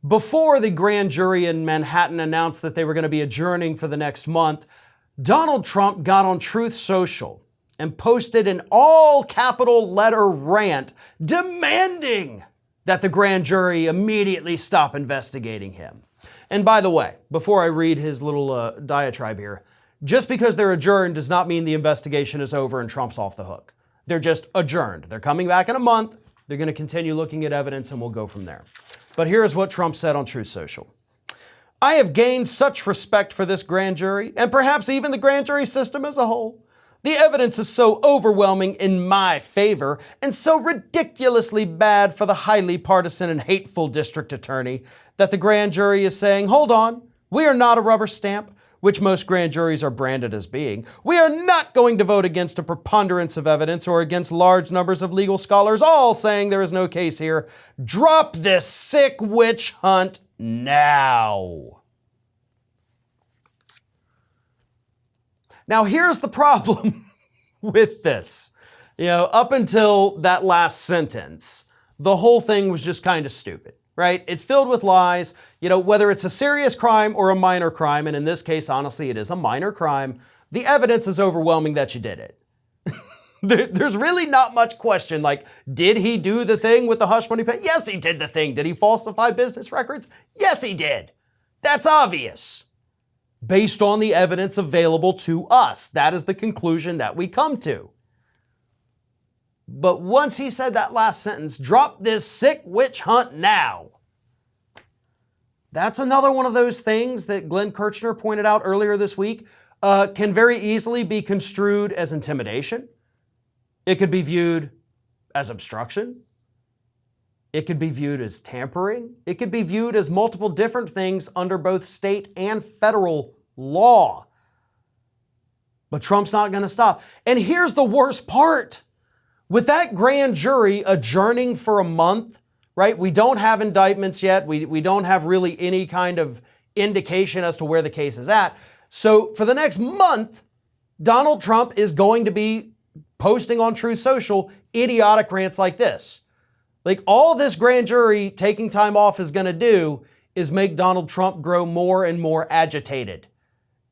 Before the grand jury in Manhattan announced that they were going to be adjourning for the next month, Donald Trump got on Truth Social and posted an all-capital letter rant demanding that the grand jury immediately stop investigating him. And by the way, before I read his little diatribe here, just because they're adjourned does not mean the investigation is over and Trump's off the hook. They're just adjourned. They're coming back in a month. They're going to continue looking at evidence and we'll go from there. But here's what Trump said on Truth Social. I have gained such respect for this grand jury and perhaps even the grand jury system as a whole. The evidence is so overwhelming in my favor and so ridiculously bad for the highly partisan and hateful district attorney that the grand jury is saying, hold on, we are not a rubber stamp, which most grand juries are branded as being. We are not going to vote against a preponderance of evidence or against large numbers of legal scholars, all saying there is no case here. Drop this sick witch hunt now. Now, here's the problem with this. Up until that last sentence, the whole thing was just kind of stupid, right? It's filled with lies. Whether it's a serious crime or a minor crime, and in this case, honestly, it is a minor crime, the evidence is overwhelming that you did it. There's really not much question. Like, did he do the thing with the hush money pay? Yes, he did the thing. Did he falsify business records? Yes, he did. That's obvious. Based on the evidence available to us. That is the conclusion that we come to. But once he said that last sentence, drop this sick witch hunt now. That's another one of those things that Glenn Kirchner pointed out earlier this week, can very easily be construed as intimidation. It could be viewed as obstruction. It could be viewed as tampering. It could be viewed as multiple different things under both state and federal law. But Trump's not going to stop. And here's the worst part. With that grand jury adjourning for a month, right? We don't have indictments yet. We don't have really any kind of indication as to where the case is at. So for the next month, Donald Trump is going to be posting on Truth Social idiotic rants like this. Like, all this grand jury taking time off is going to do is make Donald Trump grow more and more agitated.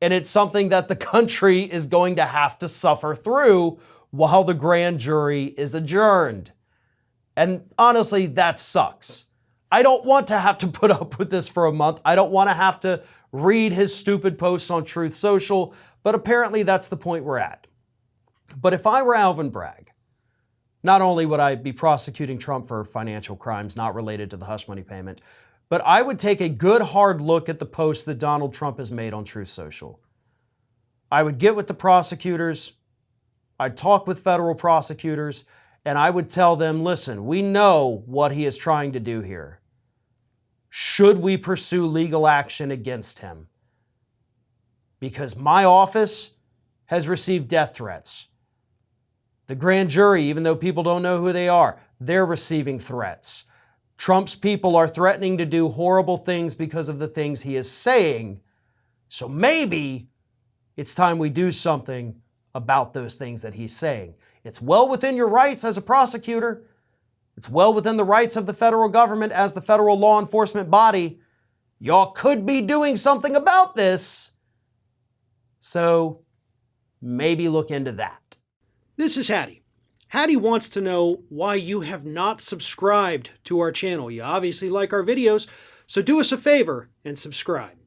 And it's something that the country is going to have to suffer through while the grand jury is adjourned. And honestly, that sucks. I don't want to have to put up with this for a month. I don't want to have to read his stupid posts on Truth Social, but apparently that's the point we're at. But if I were Alvin Bragg, not only would I be prosecuting Trump for financial crimes not related to the hush money payment, but I would take a good hard look at the posts that Donald Trump has made on Truth Social. I would get with the prosecutors, I'd talk with federal prosecutors, and I would tell them, listen, we know what he is trying to do here. Should we pursue legal action against him? Because my office has received death threats. The grand jury, even though people don't know who they are, they're receiving threats. Trump's people are threatening to do horrible things because of the things he is saying. So maybe it's time we do something about those things that he's saying. It's well within your rights as a prosecutor. It's well within the rights of the federal government as the federal law enforcement body. Y'all could be doing something about this. So maybe look into that. This is Hattie. Hattie wants to know why you have not subscribed to our channel. You obviously like our videos, so do us a favor and subscribe.